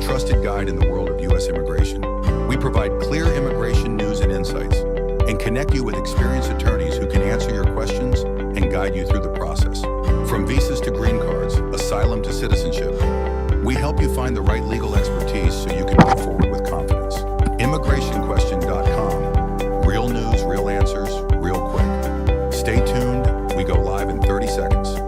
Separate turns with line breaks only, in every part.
trusted guide in the world of U.S. immigration. We provide clear immigration news and insights and connect you with experienced attorneys who can answer your questions and guide you through the process. From visas to green cards, asylum to citizenship, we help you find the right legal expertise so you can move forward with confidence. ImmigrationQuestion.com. Real news, real answers, real quick. Stay tuned. We go live in 30 seconds.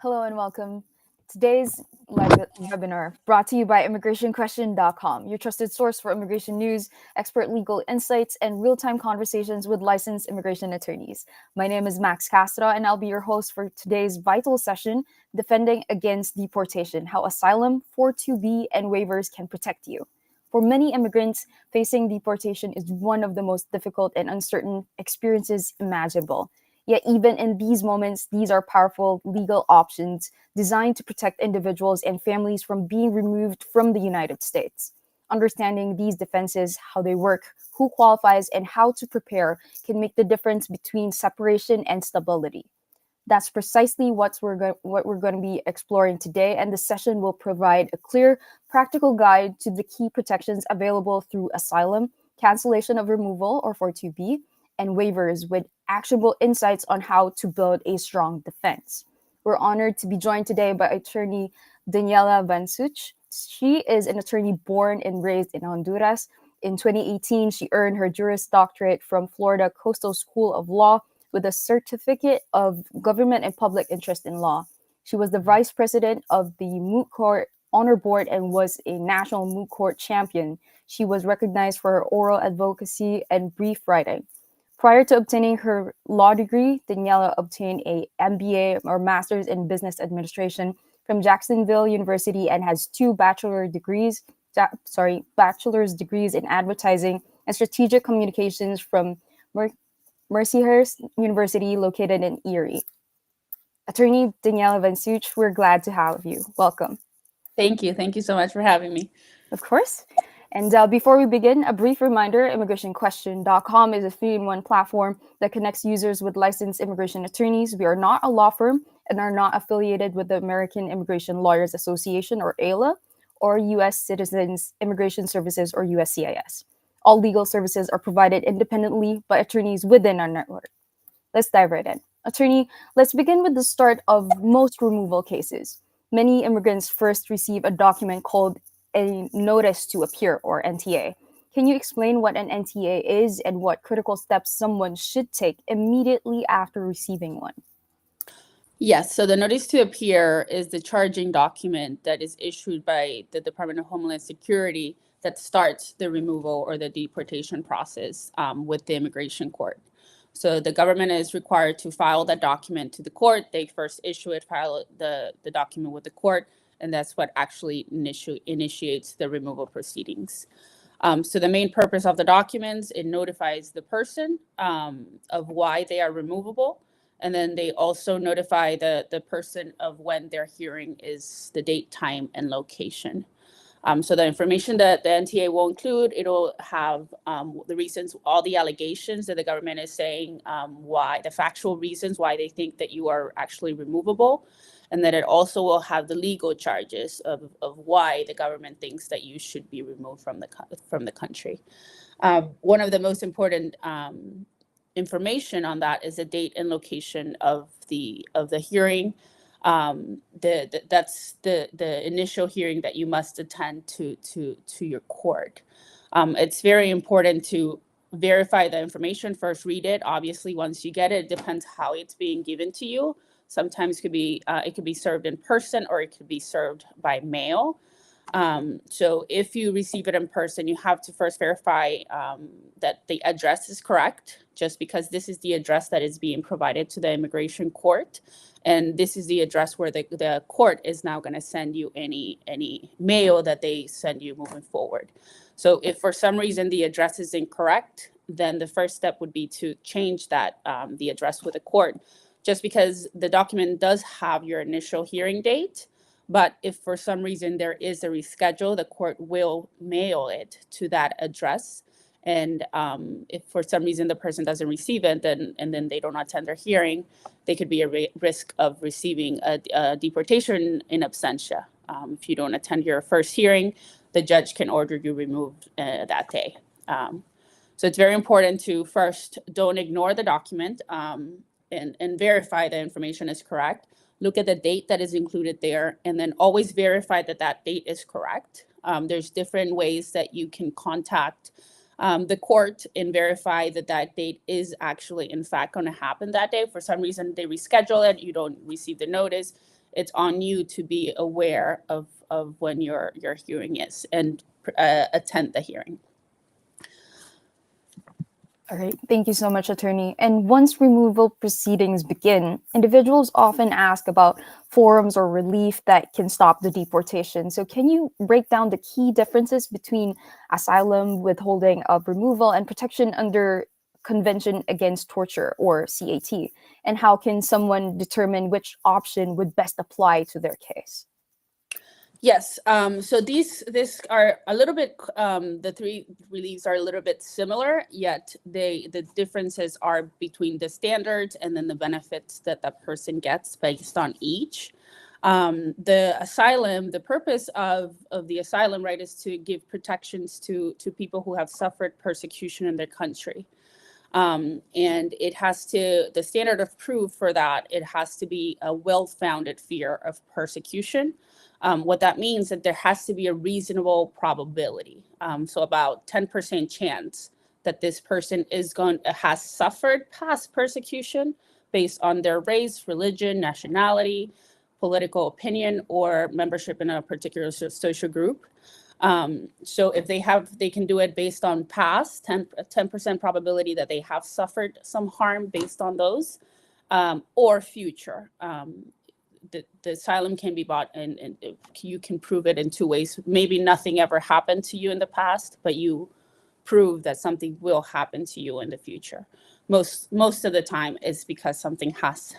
Hello and welcome. Today's live webinar brought to you by immigrationquestion.com, your trusted source for immigration news, expert legal insights, and real-time conversations with licensed immigration attorneys. My name is Max Castro, and I'll be your host for today's vital session, Defending Against Deportation, How Asylum, 4.2b, and Waivers Can Protect You. For many immigrants, facing deportation is one of the most difficult and uncertain experiences imaginable. Yet even in these moments, these are powerful legal options designed to protect individuals and families from being removed from the United States. Understanding these defenses, how they work, who qualifies, and how to prepare can make the difference between separation and stability. That's precisely what we're going to be exploring today, and the session will provide a clear, practical guide to the key protections available through asylum, cancellation of removal or 4.2b, and waivers with actionable insights on how to build a strong defense. We're honored to be joined today by Attorney Daniela Vansuch. She is an attorney born and raised in Honduras. In 2018, she earned her Juris Doctorate from Florida Coastal School of Law with a certificate of government and public interest in law. She was the vice president of the Moot Court Honor Board and was a national moot court champion. She was recognized for her oral advocacy and brief writing. Prior to obtaining her law degree, Daniela obtained a MBA or Master's in Business Administration from Jacksonville University and has two bachelor's degrees in Advertising and Strategic Communications from Mercyhurst University, located in Erie. Attorney Daniela Vansuch, we're glad to have you. Welcome.
Thank you. Thank you so much for having me.
Of course. And before we begin, a brief reminder, immigrationquestion.com is a 3-in-1 platform that connects users with licensed immigration attorneys. We are not a law firm and are not affiliated with the American Immigration Lawyers Association, or AILA, or U.S. Citizens Immigration Services, or USCIS. All legal services are provided independently by attorneys within our network. Let's dive right in. Attorney, let's begin with the start of most removal cases. Many immigrants first receive a document called a notice to appear, or NTA. Can you explain what an NTA is and what critical steps someone should take immediately after receiving one?
Yes, so the notice to appear is the charging document that is issued by the Department of Homeland Security that starts the removal or the deportation process with the immigration court. So the government is required to file that document to the court. They first issue it, file the document with the court, and that's what actually initiates the removal proceedings. So the main purpose of the documents, it notifies the person of why they are removable, and then they also notify the person of when their hearing is, the date, time, and location. So the information that the NTA will include, it'll have the reasons, all the allegations that the government is saying, why, the factual reasons why they think that you are actually removable. And then it also will have the legal charges of why the government thinks that you should be removed from the country. One of the most important information on that is the date and location of the hearing. That's the initial hearing that you must attend to your court. It's very important to verify the information. First, read it. Obviously, once you get it, it depends how it's being given to you. Sometimes it could be served in person, or it could be served by mail. So if you receive it in person, you have to first verify that the address is correct, just because this is the address that is being provided to the immigration court. And this is the address where the court is now going to send you any mail that they send you moving forward. So if for some reason the address is incorrect, then the first step would be to change that, the address with the court, just because the document does have your initial hearing date. But if for some reason there is a reschedule, the court will mail it to that address. And if for some reason the person doesn't receive it, then they don't attend their hearing, they could be a risk of receiving a deportation in absentia. If you don't attend your first hearing, the judge can order you removed that day. So it's very important to first don't ignore the document and verify the information is correct. Look at the date that is included there, and then always verify that that date is correct. There's different ways that you can contact the court and verify that that date is actually in fact going to happen that day. For some reason they reschedule it, you don't receive the notice. It's on you to be aware of when your hearing is and attend the hearing.
All right, thank you so much, Attorney. And once removal proceedings begin, individuals often ask about forums or relief that can stop the deportation. So can you break down the key differences between asylum, withholding of removal, and protection under Convention Against Torture, or CAT? And how can someone determine which option would best apply to their case?
Yes, so these are a little bit, the three reliefs are a little bit similar, yet the differences are between the standards and then the benefits that the person gets based on each. The asylum, the purpose of the asylum, right, is to give protections to people who have suffered persecution in their country. And it has to, the standard of proof for that, it has to be a well-founded fear of persecution. What that means is that there has to be a reasonable probability. So about 10% chance that this person has suffered past persecution based on their race, religion, nationality, political opinion, or membership in a particular social group. So if they can do it based on past, 10% probability that they have suffered some harm based on those, or future. The asylum can be bought and you can prove it in two ways. Maybe nothing ever happened to you in the past, but you prove that something will happen to you in the future. Most of the time it's because something has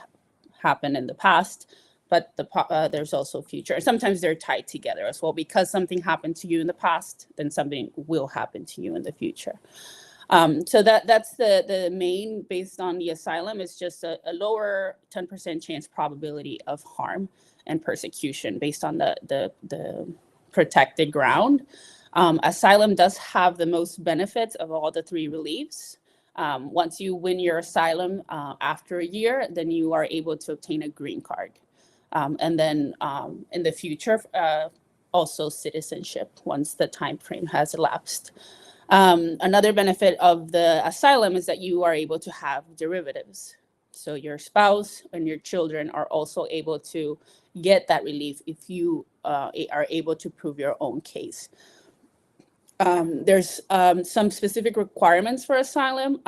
happened in the past, but there's also future. Sometimes they're tied together as well. Because something happened to you in the past, then something will happen to you in the future. So that's the main, based on the asylum, is just a lower 10% chance probability of harm and persecution based on the protected ground. Asylum does have the most benefits of all the three reliefs. Once you win your asylum after a year, then you are able to obtain a green card. And then in the future, also citizenship once the time frame has elapsed. Another benefit of the asylum is that you are able to have derivatives. So your spouse and your children are also able to get that relief if you are able to prove your own case. There's some specific requirements for asylum.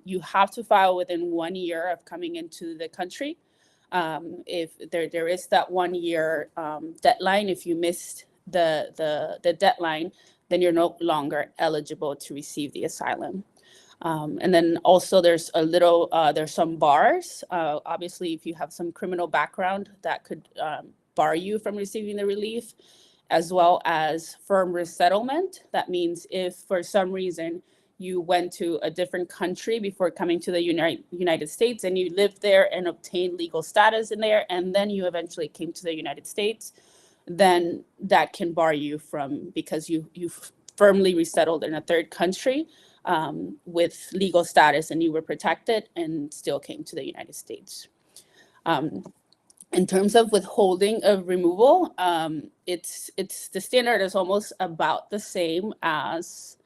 You have to file within 1 year of coming into the country. If there is that 1 year deadline, if you missed the deadline, then you're no longer eligible to receive the asylum. And then also there's some bars. Obviously, if you have some criminal background, that could bar you from receiving the relief, as well as firm resettlement. That means if for some reason you went to a different country before coming to the United States and you lived there and obtained legal status in there, and then you eventually came to the United States, then that can bar you from, because you firmly resettled in a third country with legal status and you were protected and still came to the United States. In terms of withholding of removal, it's the standard is almost about the same as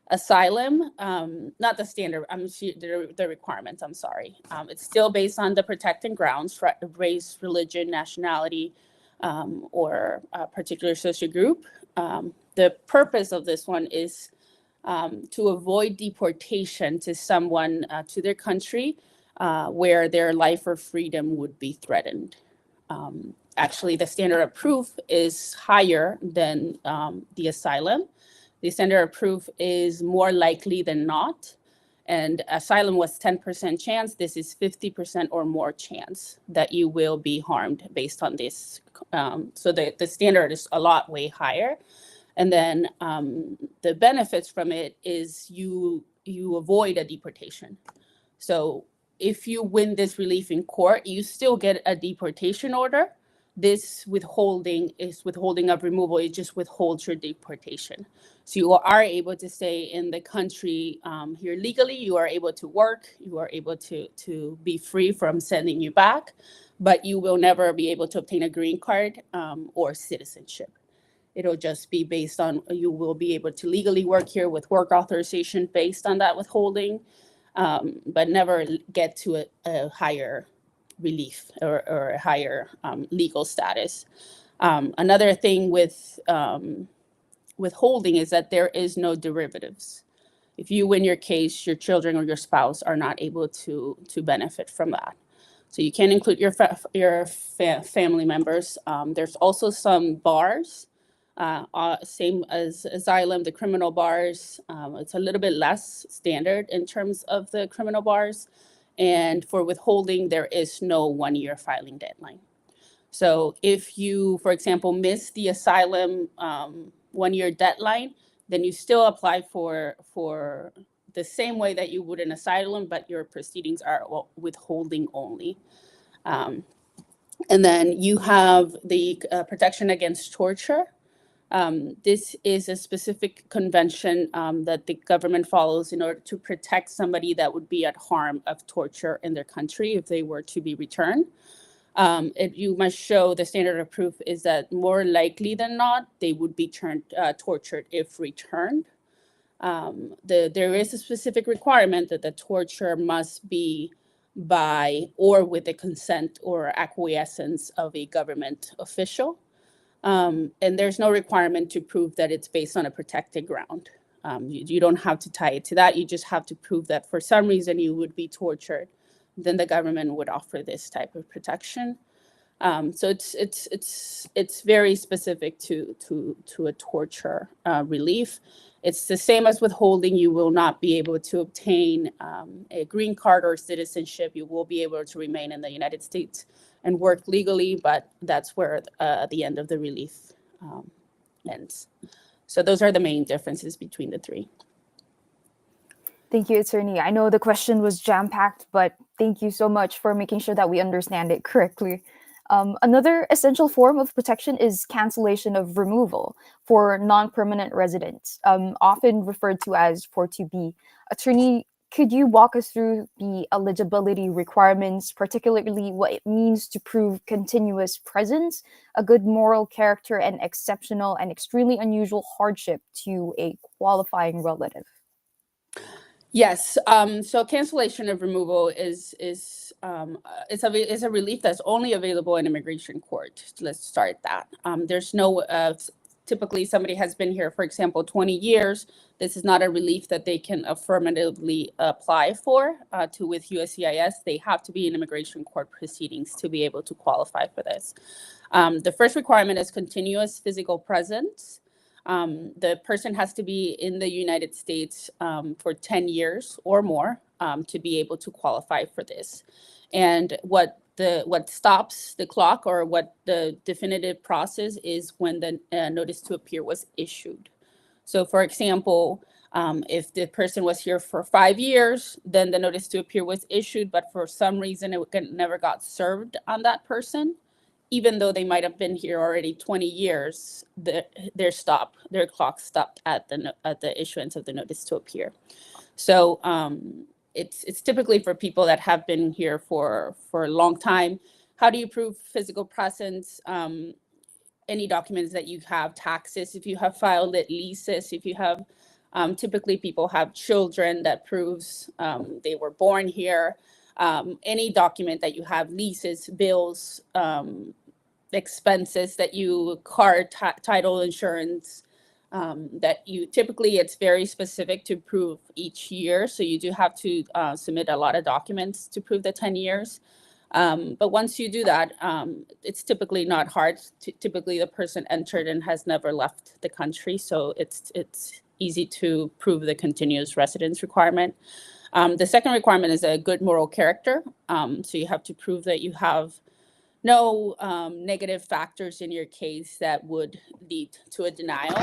asylum. Not the standard, the requirements, I'm sorry. It's still based on the protected grounds, race, religion, nationality, or a particular social group. The purpose of this one is to avoid deportation to someone to their country where their life or freedom would be threatened. Actually, the standard of proof is higher than the asylum. The standard of proof is more likely than not. And asylum was 10% chance. This is 50% or more chance that you will be harmed based on this. So the standard is a lot way higher. And then the benefits from it is you avoid a deportation. So if you win this relief in court, you still get a deportation order. This withholding is withholding of removal. It just withholds your deportation. So you are able to stay in the country here legally. You are able to work. You are able to be free from sending you back, but you will never be able to obtain a green card or citizenship. It'll just be based on, you will be able to legally work here with work authorization based on that withholding, but never get to a higher relief or a higher legal status. Another thing with withholding is that there is no derivatives. If you win your case, your children or your spouse are not able to benefit from that. So you can include your family members. There's also some bars, same as asylum, the criminal bars. It's a little bit less standard in terms of the criminal bars. And for withholding, there is no 1-year filing deadline. So if you, for example, miss the asylum 1-year deadline, then you still apply for the same way that you would in asylum, but your proceedings are withholding only. And then you have the protection against torture. This is a specific convention that the government follows in order to protect somebody that would be at harm of torture in their country if they were to be returned. You must show, the standard of proof is that more likely than not, they would be tortured if returned. There is a specific requirement that the torture must be by or with the consent or acquiescence of a government official. And there's no requirement to prove that it's based on a protected ground. You don't have to tie it to that. You just have to prove that for some reason you would be tortured. Then the government would offer this type of protection. So it's very specific to a torture relief. It's the same as withholding. You will not be able to obtain a green card or citizenship. You will be able to remain in the United States and work legally, but that's where the end of the relief ends. So those are the main differences between the three.
Thank you, Attorney. I know the question was jam-packed, but thank you so much for making sure that we understand it correctly. Another essential form of protection is cancellation of removal for non-permanent residents, often referred to as 4-2B. Attorney, could you walk us through the eligibility requirements, particularly what it means to prove continuous presence, a good moral character, and exceptional and extremely unusual hardship to a qualifying relative?
Yes. So cancellation of removal is a relief that's only available in immigration court. Let's start that. There's no typically somebody has been here, for example, 20 years. This is not a relief that they can affirmatively apply for with USCIS. They have to be in immigration court proceedings to be able to qualify for this. The first requirement is continuous physical presence. The person has to be in the United States for 10 years or more to be able to qualify for this. And what stops the clock, or what the definitive process is, when the notice to appear was issued. So for example, if the person was here for 5 years, then the notice to appear was issued, but for some reason it never got served on that person, even though they might have been here already 20 years, their clock stopped at the issuance of the notice to appear. So it's typically for people that have been here for a long time. How do you prove physical presence? Any documents that you have, taxes, if you have filed it, leases, if you have, typically people have children that proves they were born here. Any document that you have, leases, bills, expenses that you, car, title, insurance, that you typically, it's very specific to prove each year. So you do have to submit a lot of documents to prove the 10 years. But once you do that, it's typically not hard. Typically the person entered and has never left the country. So it's easy to prove the continuous residence requirement. The second requirement is a good moral character. So you have to prove that you have no negative factors in your case that would lead to a denial.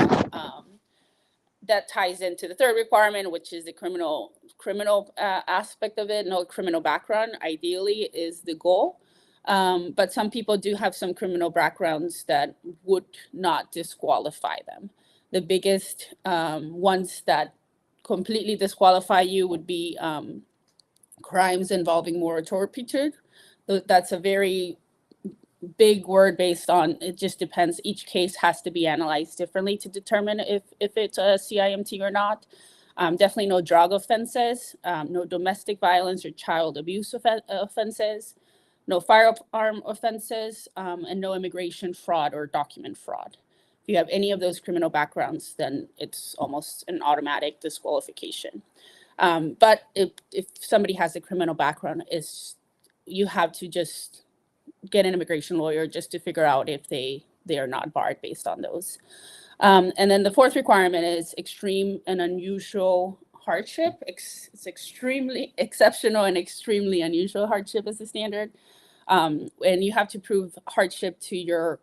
That ties into the third requirement, which is the criminal aspect of it. No criminal background, ideally, is the goal. But some people do have some criminal backgrounds that would not disqualify them. The biggest ones that completely disqualify you would be crimes involving moral turpitude. That's a very big word based on, it just depends. Each case has to be analyzed differently to determine if it's a CIMT or not. Definitely no drug offenses, no domestic violence or child abuse offenses, no firearm offenses, and no immigration fraud or document fraud. If you have any of those criminal backgrounds, then it's almost an automatic disqualification. But if somebody has a criminal background, you have to just get an immigration lawyer just to figure out if they are not barred based on those. And then the fourth requirement is extreme and unusual hardship. It's extremely exceptional and extremely unusual hardship is the standard. And you have to prove hardship to your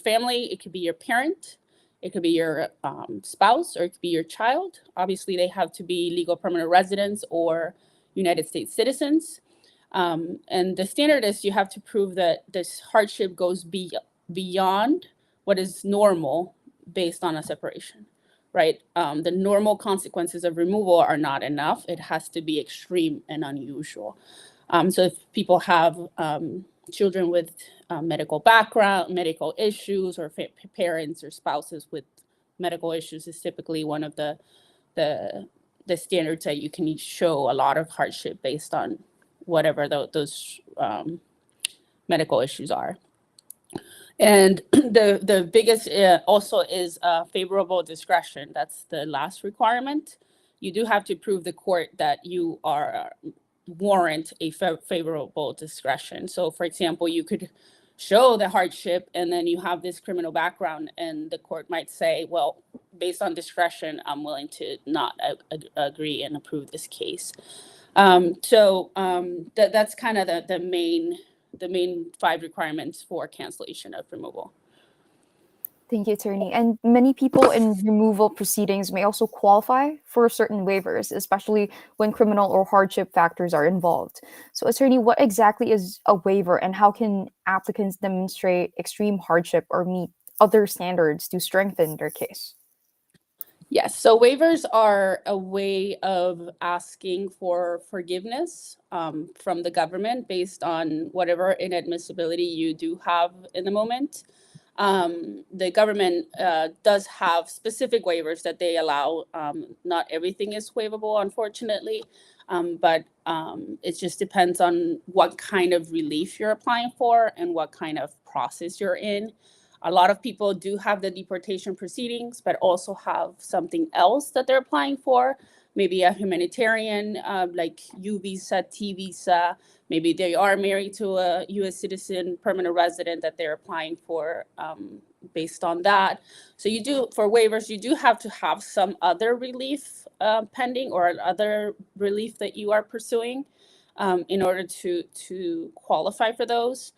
family. It could be your parent, it could be your spouse, or it could be your child. Obviously, they have to be legal permanent residents or United States citizens. And the standard is you have to prove that this hardship goes beyond what is normal based on a separation, right? The normal consequences of removal are not enough. It has to be extreme and unusual. So if people have children with medical background, medical issues, or parents or spouses with medical issues is typically one of the standards that you can show a lot of hardship based on whatever those medical issues are. And the biggest also is favorable discretion. That's the last requirement. You do have to prove the court that you are warrant a favorable discretion. So for example, you could show the hardship and then you have this criminal background and the court might say, well, based on discretion, I'm willing to not agree and approve this case. So that's kind of the main 5 requirements for cancellation of removal.
Thank you, Attorney. And many people in removal proceedings may also qualify for certain waivers, especially when criminal or hardship factors are involved. So, Attorney, what exactly is a waiver and how can applicants demonstrate extreme hardship or meet other standards to strengthen their case?
Yes, so waivers are a way of asking for forgiveness from the government based on whatever inadmissibility you do have in the moment. The government does have specific waivers that they allow. Not everything is waivable, unfortunately, but it just depends on what kind of relief you're applying for and what kind of process you're in. A lot of people do have the deportation proceedings, but also have something else that they're applying for, maybe a humanitarian, like U visa, T visa. Maybe they are married to a U.S. citizen, permanent resident that they're applying for based on that. So for waivers, you do have to have some other relief pending or other relief that you are pursuing in order to qualify for those.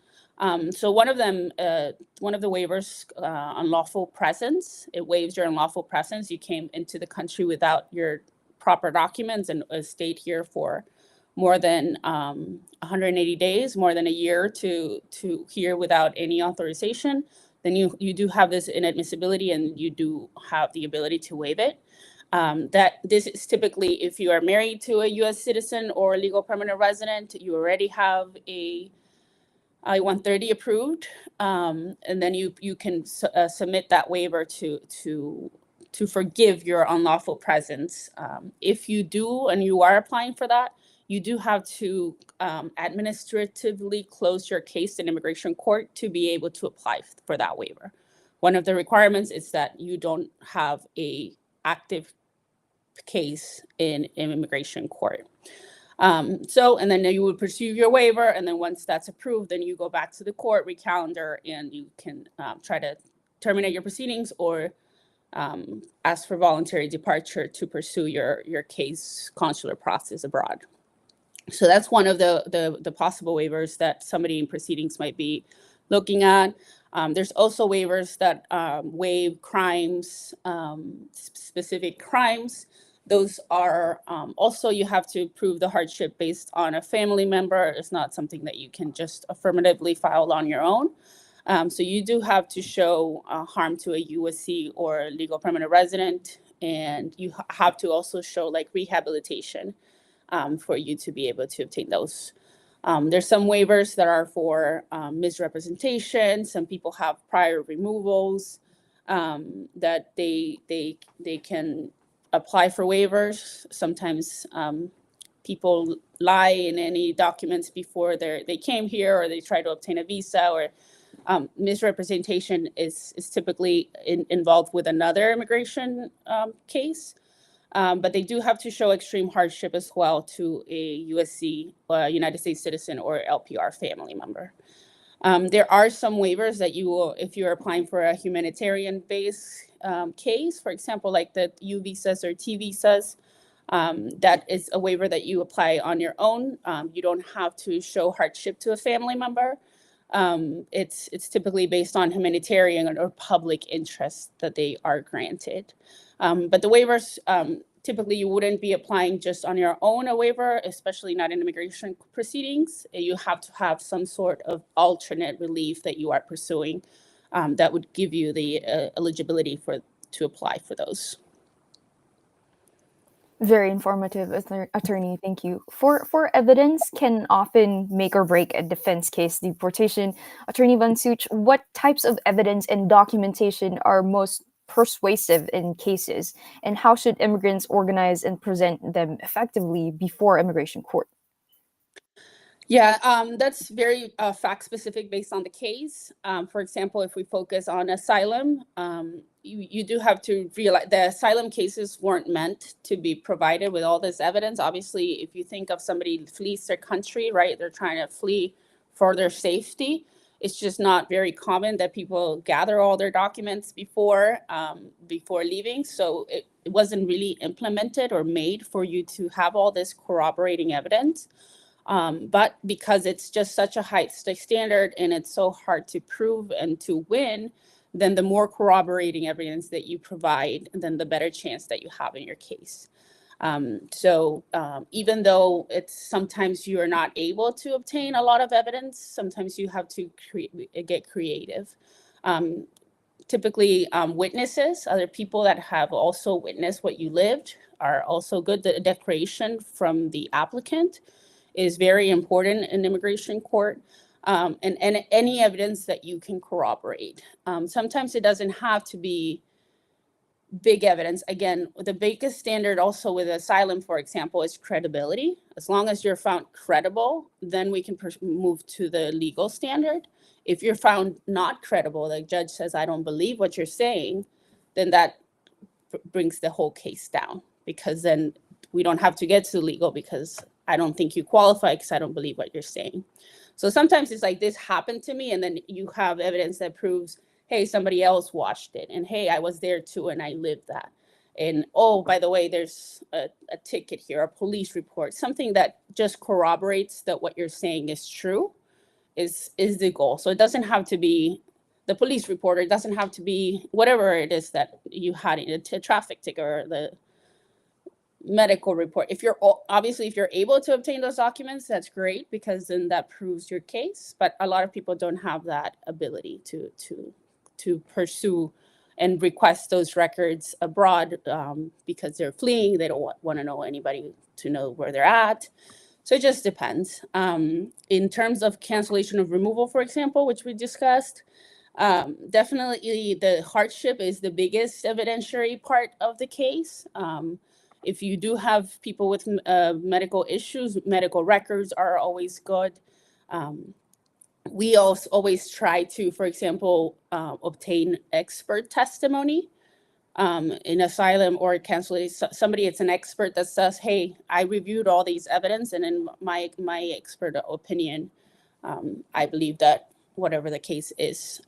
So one of the waivers, unlawful presence, it waives your unlawful presence. You came into the country without your proper documents and stayed here for more than 180 days, more than a year to here without any authorization, then you do have this inadmissibility and you do have the ability to waive it. That this is typically if you are married to a U.S. citizen or a legal permanent resident, you already have a I-130 approved, and then you can submit that waiver to forgive your unlawful presence. If you do and you are applying for that, you do have to administratively close your case in immigration court to be able to apply for that waiver. One of the requirements is that you don't have a active case in immigration court. And then you would pursue your waiver, and then once that's approved, then you go back to the court, recalendar, and you can try to terminate your proceedings or ask for voluntary departure to pursue your case consular process abroad. So that's one of the possible waivers that somebody in proceedings might be looking at. There's also waivers that waive crimes, specific crimes. Those are also, you have to prove the hardship based on a family member. It's not something that you can just affirmatively file on your own. So you do have to show harm to a USC or legal permanent resident, and you have to also show like rehabilitation for you to be able to obtain those. There's some waivers that are for misrepresentation. Some people have prior removals that they can apply for waivers. Sometimes people lie in any documents before they came here, or they try to obtain a visa, or misrepresentation is typically involved with another immigration case. But they do have to show extreme hardship as well to a USC, United States citizen, or LPR family member. There are some waivers that you will, if you're applying for a humanitarian-based case, for example, like the U visas or T visas, that is a waiver that you apply on your own. You don't have to show hardship to a family member. It's typically based on humanitarian or public interest that they are granted. But the waivers, typically you wouldn't be applying just on your own a waiver, especially not in immigration proceedings. You have to have some sort of alternate relief that you are pursuing that would give you the eligibility to apply for those.
Very informative, attorney. Thank you. For evidence can often make or break a defense case deportation. Attorney Vansuch, what types of evidence and documentation are most persuasive in cases, and how should immigrants organize and present them effectively before immigration court?
Yeah, that's very fact specific based on the case. For example, if we focus on asylum, you do have to realize the asylum cases weren't meant to be provided with all this evidence. Obviously, if you think of somebody flees their country, right, they're trying to flee for their safety. It's just not very common that people gather all their documents before leaving. So it wasn't really implemented or made for you to have all this corroborating evidence. But because it's just such a high standard and it's so hard to prove and to win, then the more corroborating evidence that you provide, then the better chance that you have in your case. So even though it's sometimes you are not able to obtain a lot of evidence, sometimes you have to get creative. Typically, witnesses, other people that have also witnessed what you lived, are also good. The declaration from the applicant is very important in immigration court, and any evidence that you can corroborate. Sometimes it doesn't have to be big evidence. Again, the biggest standard also with asylum, for example, is credibility. As long as you're found credible, then we can move to the legal standard. If you're found not credible, the judge says, I don't believe what you're saying, then that brings the whole case down, because then we don't have to get to legal, because I don't think you qualify because I don't believe what you're saying. So sometimes it's like, this happened to me, and then you have evidence that proves, hey, somebody else watched it, and hey, I was there too, and I lived that. And oh, by the way, there's a ticket here, a police report, something that just corroborates that what you're saying is true is the goal. So it doesn't have to be the police report, it doesn't have to be whatever it is that you had in a traffic ticket or the medical report. If you're able to obtain those documents, that's great, because then that proves your case. But a lot of people don't have that ability to pursue and request those records abroad because they're fleeing. They don't want to know anybody to know where they're at. So it just depends. In terms of cancellation of removal, for example, which we discussed, definitely the hardship is the biggest evidentiary part of the case. If you do have people with medical issues, medical records are always good. We also always try to, for example, obtain expert testimony in asylum or cancellation. Somebody, it's an expert that says, hey, I reviewed all these evidence, and in my expert opinion, I believe that whatever the case is,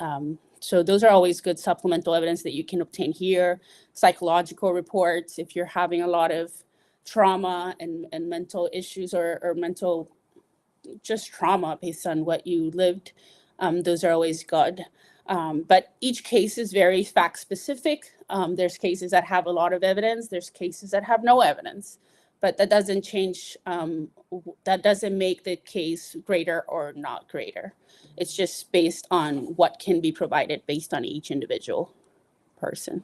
So those are always good supplemental evidence that you can obtain here. Psychological reports, if you're having a lot of trauma and mental issues or mental just trauma based on what you lived, those are always good. But each case is very fact specific. There's cases that have a lot of evidence. There's cases that have no evidence. But that doesn't change, that doesn't make the case greater or not greater. It's just based on what can be provided based on each individual person.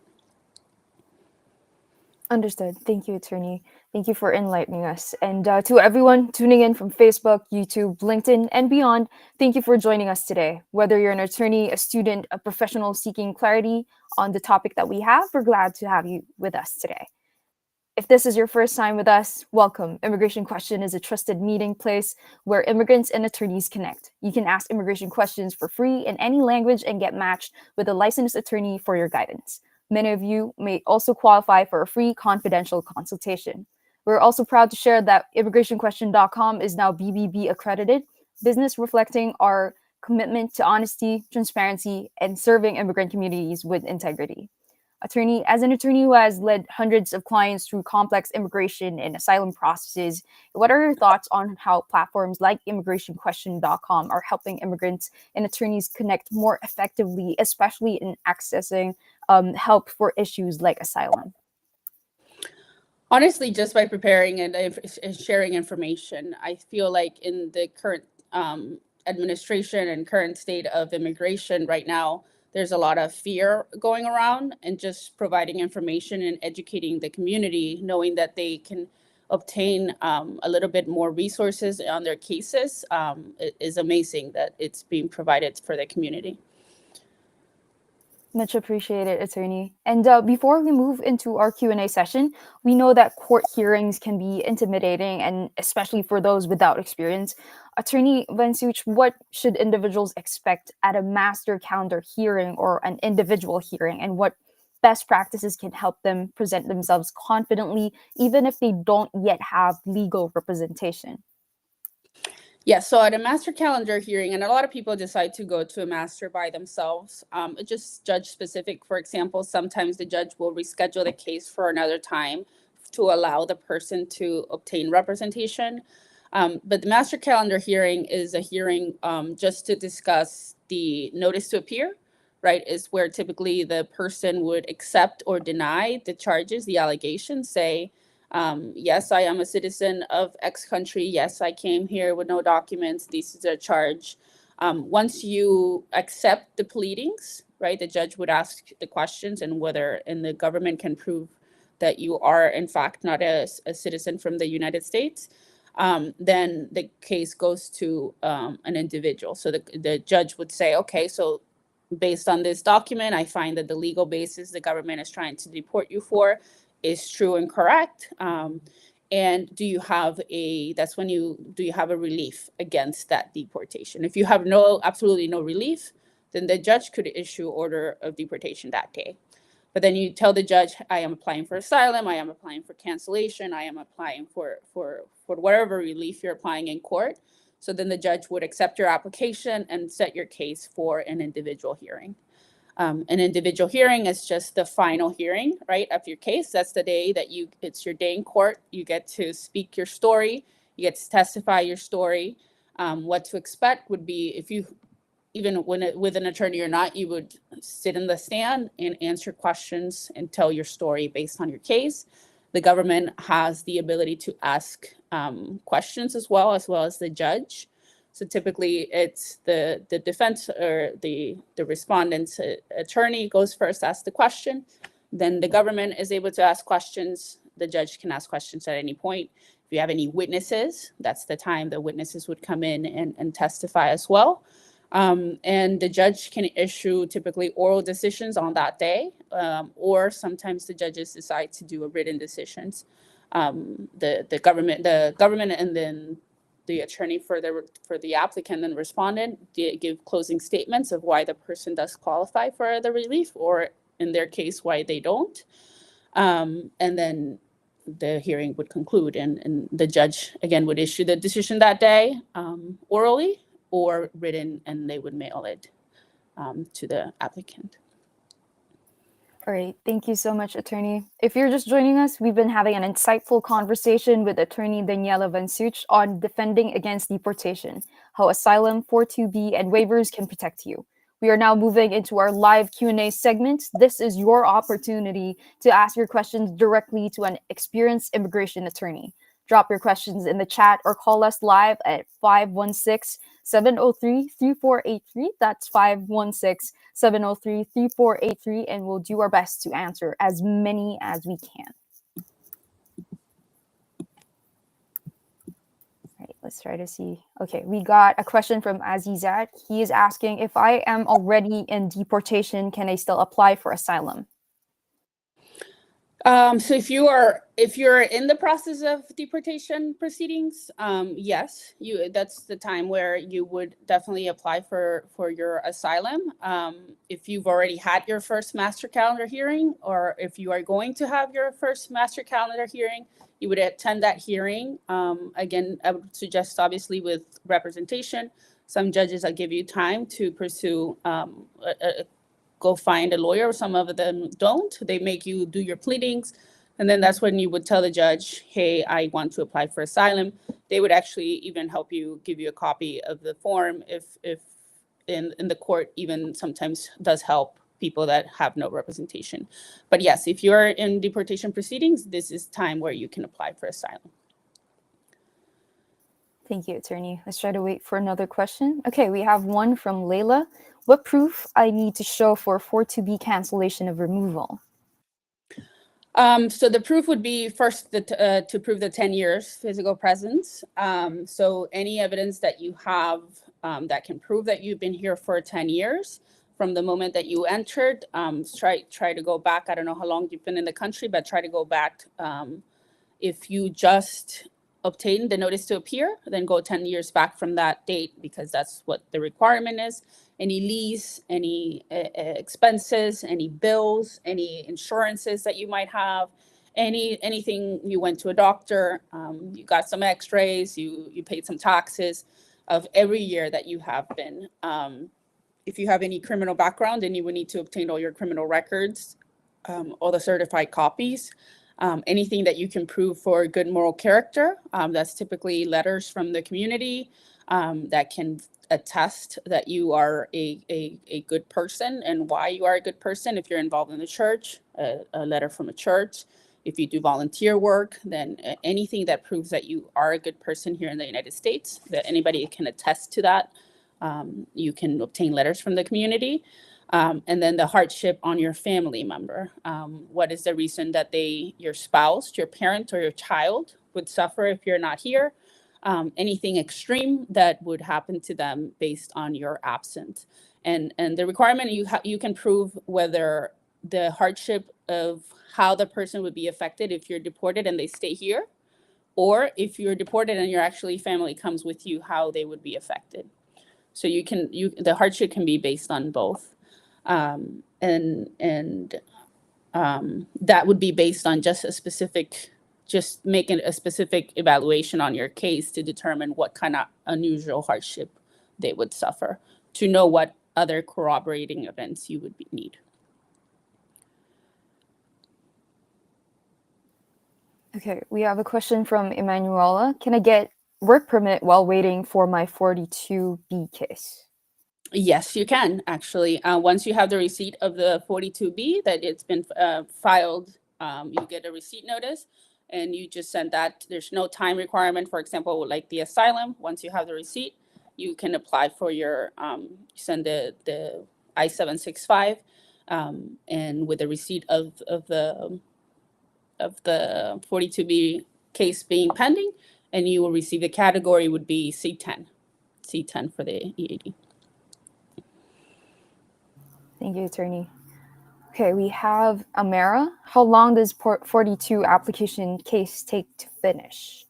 Understood. Thank you, Attorney. Thank you for enlightening us. And to everyone tuning in from Facebook, YouTube, LinkedIn, and beyond, thank you for joining us today. Whether you're an attorney, a student, a professional seeking clarity on the topic that we have, we're glad to have you with us today. If this is your first time with us, welcome. Immigration Question is a trusted meeting place where immigrants and attorneys connect. You can ask immigration questions for free in any language and get matched with a licensed attorney for your guidance. Many of you may also qualify for a free confidential consultation. We're also proud to share that immigrationquestion.com is now BBB accredited, business reflecting our commitment to honesty, transparency, and serving immigrant communities with integrity. As an attorney who has led hundreds of clients through complex immigration and asylum processes, what are your thoughts on how platforms like immigrationquestion.com are helping immigrants and attorneys connect more effectively, especially in accessing help for issues like asylum?
Honestly, just by preparing and sharing information, I feel like in the current administration and current state of immigration right now, there's a lot of fear going around, and just providing information and educating the community, knowing that they can obtain a little bit more resources on their cases, it is amazing that it's being provided for the community.
Much appreciated, Attorney. And before we move into our Q&A session, we know that court hearings can be intimidating, and especially for those without experience. Attorney Vansuch, what should individuals expect at a master calendar hearing or an individual hearing, and what best practices can help them present themselves confidently, even if they don't yet have legal representation?
Yes, so at a master calendar hearing, and a lot of people decide to go to a master by themselves, it's just judge specific. For example, sometimes the judge will reschedule the case for another time to allow the person to obtain representation. But the master calendar hearing is a hearing just to discuss the notice to appear, right? Is where typically the person would accept or deny the charges, the allegations, say, yes, I am a citizen of X country. Yes, I came here with no documents. This is a charge. Once you accept the pleadings, right, the judge would ask the questions and the government can prove that you are in fact not a citizen from the United States. Then the case goes to an individual. So the judge would say, okay, so based on this document, I find that the legal basis the government is trying to deport you for is true and correct. And do you have a relief against that deportation? If you have absolutely no relief, then the judge could issue order of deportation that day. But then you tell the judge, I am applying for asylum, I am applying for cancellation, I am applying for whatever relief you're applying in court. So then the judge would accept your application and set your case for an individual hearing. An individual hearing is just the final hearing, right, of your case. That's the day that it's your day in court. You get to speak your story. You get to testify your story. What to expect would be, with an attorney or not, you would sit in the stand and answer questions and tell your story based on your case. The government has the ability to ask questions as well as the judge. So typically it's the defense or the respondent's attorney goes first, asks the question. Then the government is able to ask questions. The judge can ask questions at any point. If you have any witnesses, that's the time the witnesses would come in and testify as well. And the judge can issue typically oral decisions on that day, or sometimes the judges decide to do a written decisions. The government and then the attorney for the applicant and respondent give closing statements of why the person does qualify for the relief, or in their case, why they don't. And then the hearing would conclude, and the judge again would issue the decision that day, orally or written, and they would mail it to the applicant.
All right, thank you so much, Attorney. If you're just joining us, we've been having an insightful conversation with Attorney Daniela Vansuch on defending against deportation, how asylum, 42B, and waivers can protect you. We are now moving into our live Q&A segment. This is your opportunity to ask your questions directly to an experienced immigration attorney. Drop your questions in the chat or call us live at 516-703-3483. That's 516-703-3483, and we'll do our best to answer as many as we can. All right, let's try to see. Okay, we got a question from Azizat. He is asking, if I am already in deportation, can I still apply for asylum?
So if you're in the process of deportation proceedings, yes, that's the time where you would definitely apply for your asylum. If you've already had your first master calendar hearing, or if you are going to have your first master calendar hearing, you would attend that hearing. Again, I would suggest, obviously, with representation. Some judges will give you time to pursue go find a lawyer. Some of them don't. They make you do your pleadings. And then that's when you would tell the judge, hey, I want to apply for asylum. They would actually even help you, give you a copy of the form if in the court even sometimes does help people that have no representation. But yes, if you're in deportation proceedings, this is time where you can apply for asylum.
Thank you, Attorney. Let's try to wait for another question. Okay, we have one from Layla. What proof I need to show for 42B cancellation of removal?
So the proof would be first to prove the 10 years physical presence. So any evidence that you have that can prove that you've been here for 10 years from the moment that you entered, try to go back. I don't know how long you've been in the country, but try to go back. If you just obtain the notice to appear, then go 10 years back from that date, because that's what the requirement is. Any lease, any expenses, any bills, any insurances that you might have, anything you went to a doctor, you got some x-rays, you paid some taxes of every year that you have been. If you have any criminal background, then you would need to obtain all your criminal records, all the certified copies. Anything that you can prove for good moral character, that's typically letters from the community that can attest that you are a good person and why you are a good person. If you're involved in the church, a letter from a church. If you do volunteer work, then anything that proves that you are a good person here in the United States, that anybody can attest to that, you can obtain letters from the community. And then the hardship on your family member. What is the reason that your spouse, your parent, or your child would suffer if you're not here? Anything extreme that would happen to them based on your absence. And the requirement, you can prove whether the hardship of how the person would be affected if you're deported and they stay here, or if you're deported and your actually family comes with you, how they would be affected. So the hardship can be based on both. And that would be based on just making a specific evaluation on your case to determine what kind of unusual hardship they would suffer, to know what other corroborating events you would need.
Okay, we have a question from Emanuela. Can I get work permit while waiting for my 42B case?
Yes, you can, actually. Once you have the receipt of the 42B, that it's been filed, you get a receipt notice, and you just send that. There's no time requirement. For example, like the asylum, once you have the receipt, you can apply for your, send the I-765, and with the receipt of the 42B case being pending, and you will receive, the category would be C10 for the EAD.
Thank you, Attorney. Okay, we have Amara. How long does 42 application case take to finish?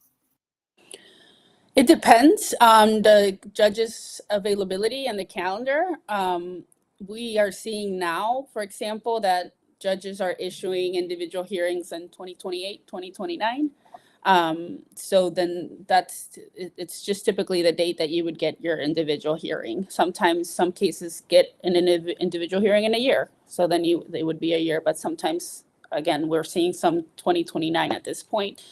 It depends on the judge's availability and the calendar. We are seeing now, for example, that judges are issuing individual hearings in 2028, 2029. So then it's just typically the date that you would get your individual hearing. Sometimes some cases get an individual hearing in a year. So then they would be a year, but sometimes, again, we're seeing some 2029 at this point.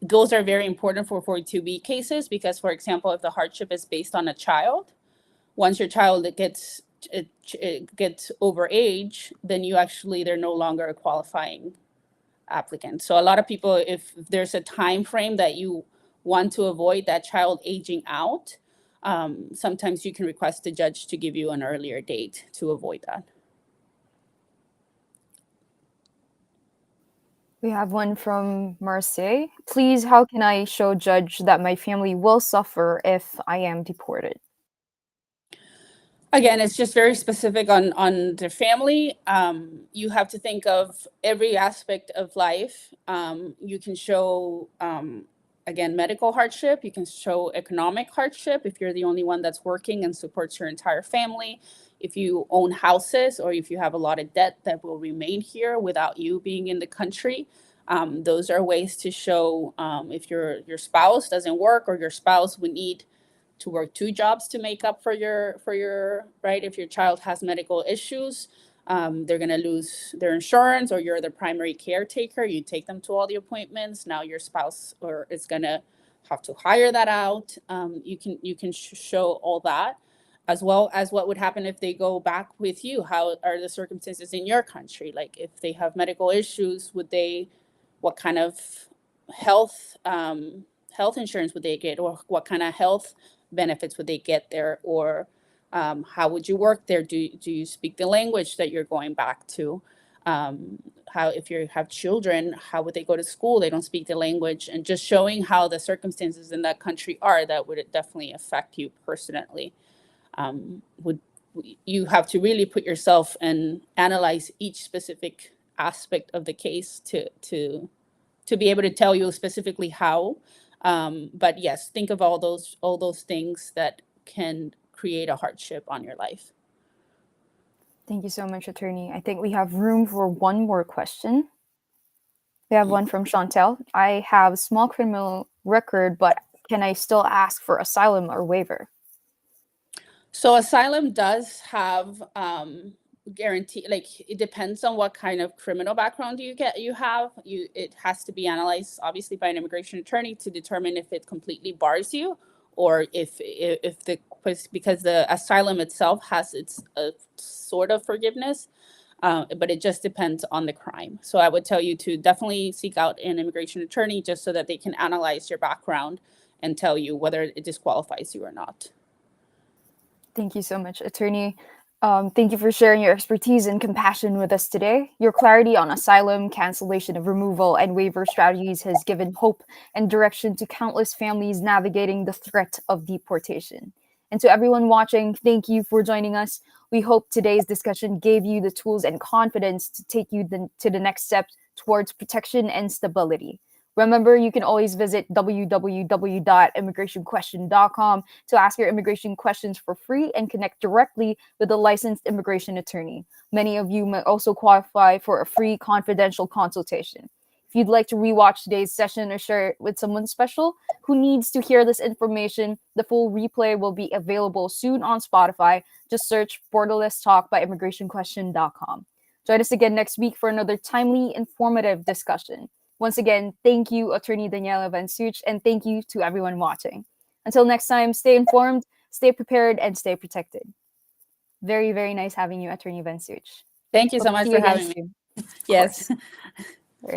Those are very important for 42B cases because, for example, if the hardship is based on a child, once your child gets over age, then they're no longer a qualifying applicant. So a lot of people, if there's a time frame that you want to avoid that child aging out, sometimes you can request the judge to give you an earlier date to avoid that.
We have one from Marseille. Please, how can I show judge that my family will suffer if I am deported?
Again, it's just very specific on the family. You have to think of every aspect of life. You can show, again, medical hardship. You can show economic hardship if you're the only one that's working and supports your entire family. If you own houses or if you have a lot of debt that will remain here without you being in the country. Those are ways to show if your spouse doesn't work or your spouse would need to work 2 jobs to make up for your right. If your child has medical issues, they're going to lose their insurance, or you're the primary caretaker. You take them to all the appointments. Now your spouse is going to have to hire that out. You can show all that, as well as what would happen if they go back with you. How are the circumstances in your country? Like if they have medical issues, what kind of health insurance would they get, or what kind of health benefits would they get there, or how would you work there? Do you speak the language that you're going back to? How, if you have children, how would they go to school? They don't speak the language, and just showing how the circumstances in that country are, that would definitely affect you personally. You have to really put yourself and analyze each specific aspect of the case to be able to tell you specifically how. But yes, think of all those things that can create a hardship on your life.
Thank you so much, attorney. I think we have room for one more question. We have one from Chantel. I have a small criminal record, but can I still ask for asylum or waiver?
So asylum does have guarantee, like it depends on what kind of criminal background you have. It has to be analyzed obviously by an immigration attorney to determine if it completely bars you, or if because the asylum itself has its sort of forgiveness, but it just depends on the crime. So I would tell you to definitely seek out an immigration attorney just so that they can analyze your background and tell you whether it disqualifies you or not.
Thank you so much, attorney. Thank you for sharing your expertise and compassion with us today. Your clarity on asylum, cancellation of removal, and waiver strategies has given hope and direction to countless families navigating the threat of deportation. And to everyone watching, thank you for joining us. We hope today's discussion gave you the tools and confidence to take you to the next step towards protection and stability. Remember, you can always visit www.immigrationquestion.com to ask your immigration questions for free and connect directly with a licensed immigration attorney. Many of you may also qualify for a free confidential consultation. If you'd like to rewatch today's session or share it with someone special who needs to hear this information, the full replay will be available soon on Spotify. Just search Borderless Talk by immigrationquestion.com. Join us again next week for another timely, informative discussion. Once again, thank you, Attorney Daniela Vansuch, and thank you to everyone watching. Until next time, stay informed, stay prepared, and stay protected. Very, very nice having you, Attorney Vansuch.
Thank you so much for having me.
Soon.
Yes.